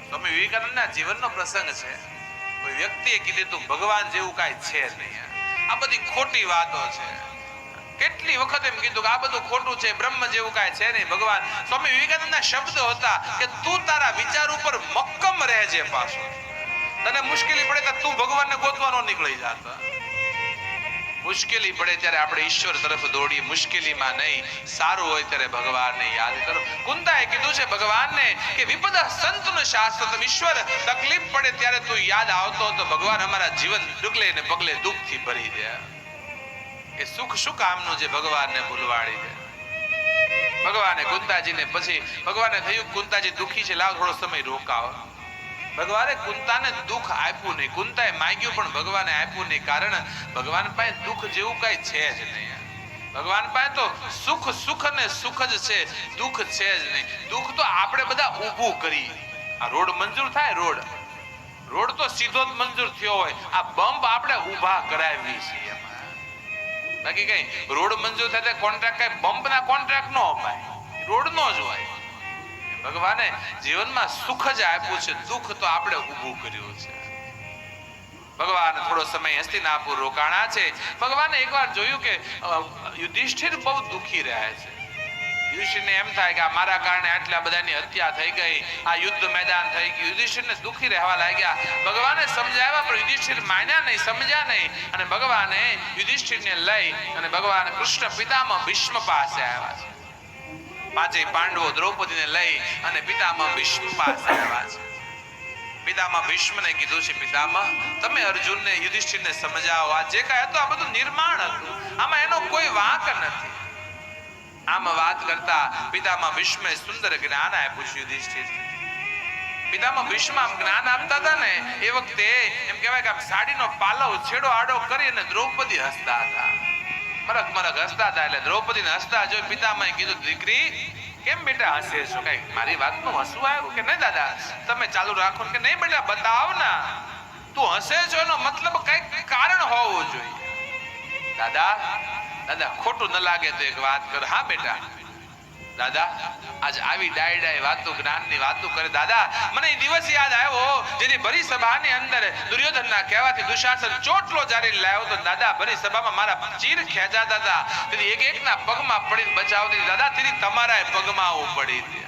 સ્વામી વિવેકાનંદના જીવનનો પ્રસંગ છે. કોઈ વ્યક્તિએ કીધું ભગવાન જેવું કાંઈ છે નહીં. આ બધી ખોટી વાતો છે. કેટલી વખત એમ કીધું કે આ બધું ખોટું છે, બ્રહ્મ જેવું કાંઈ છે નહીં. ભગવાન સ્વામી વિવેકાનંદના શબ્દો હતા કે તું તારા વિચાર ઉપર મક્કમ રહેજે, પાછો તને મુશ્કેલી પડે તો તું ભગવાનને ગોતવાનો નીકળી જાતો. મુશ્કેલી પડે ત્યારે આપણે ઈશ્વર તરફ દોડીએ, મુશ્કેલીમાં નહીં. સારું હોય ત્યારે ભગવાનને યાદ કરો. કુંતાએ કીધું છે ભગવાનને કે વિપદા સંતન શાસ્ત્રમ, ઈશ્વર તકલીફ પડે ત્યારે તું યાદ આવતો તો ભગવાન અમારા જીવન ડગલે ને પગલે દુઃખથી ભરી દે. એ સુખ શું કામનું જે ભગવાનને ભૂલવાડી દે. ભગવાને કુંતાજીને પછી ભગવાને થયું કુંતાજી દુઃખી છે, લાવ થોડો સમય રોકાવો. ભગવાને કુંતાને દુઃખ આપ્યું નહીં. કુંતાએ માંગ્યું પણ ભગવાને આપ્યું નહીં. કારણ ભગવાન પાસે દુઃખ જેવું કઈ છે જ નહીં. ભગવાન પાસે તો સુખ સુખ ને સુખ જ છે, દુઃખ છે જ નહીં. દુઃખ તો આપણે બધા ઊભું કરી. આ રોડ મંજૂર થાય, રોડ તો સીધો જ મંજૂર થયો હોય. આ બમ્પ આપણે ઊભા કરાવી છીએ. બાકી કઈ રોડ મંજૂર થાય કોન્ટ્રાક્ટ, કઈ બમ્પ ના કોન્ટ્રાક્ટ નો અપાય, રોડ નો જ હોય. ભગવાને જીવનમાં સુખ જ આપ્યું છે, દુઃખ તો આપણે ઊભું કર્યું છે. ભગવાન થોડો સમય હસ્તિનાપુર રોકાણા છે. ભગવાને એકવાર જોયું કે યુધિષ્ઠિર બહુ દુઃખી રહ્યા છે. યુધિષ્ઠિરને એમ થાય કે મારા કારણે આટલા બધાની હત્યા થઈ ગઈ, આ યુદ્ધ મેદાન થઈ ગયું. યુધિષ્ઠિરને દુઃખી રહેવા લાગ્યા. ભગવાને સમજાવ્યા પણ યુધિષ્ઠિર માન્યા નહીં, સમજ્યા નહીં. અને ભગવાને યુધિષ્ઠિરને લઈ અને ભગવાન કૃષ્ણ પિતામહ ભીષ્મ પાસે આવ્યા છે. પાંચેય પાંડવો દ્રૌપદીને લઈ અને પિતામહ ભીષ્મ પાસે આવ્યા છે. પિતામહ ભીષ્મને કીધું છે પિતામહ તમે અર્જુનને યુધિષ્ઠિરને સમજાવો. આ જે કાંઈ હતું આ બધું નિર્માણ હતું, આમાં એનો કોઈ વાંક નથી. આમ વાત કરતા પિતામહ ભીષ્મે સુંદર જ્ઞાન આપ્યું છે યુધિષ્ઠિર. પિતામહ ભીષ્મ આમ જ્ઞાન આપતા હતા ને એ વખતે એમ કહેવાય કે આમ સાડીનો પાલવ છેડો આડો કરી અને દ્રૌપદી હસતા હતા. મરક મરક હસતા હતા. એટલે દ્રૌપદીને હસતા જોઈ પિતામહે કીધું દીકરી કેમ બેટા હસે છો, કઈ મારી વાતનું હસવું આવ્યું કે નહીં દાદા? તમે ચાલુ રાખો કે નહીં બેટા બતાવ ના, તું હસે છો એનો મતલબ કઈક કારણ હોવું જોઈએ. દાદા ખોટું ન લાગે તો એક વાત કર. હા બેટા. દાદા આજ આવી ડાય વાતો, જ્ઞાનની વાતો કરે. દાદા મને એ દિવસ યાદ આવ્યો જેથી ભરી સભાની અંદર દુર્યોધનના કહેવાથી દુશાસન ચોટલો જારી લાવ્યો તો દાદા ભરી સભામાં મારા ચીર ખેંચાતા હતા. તેથી એક એકના પગમાં પડીને બચાવતી. દાદા તેથી તમારા પગમાં પડી હતી.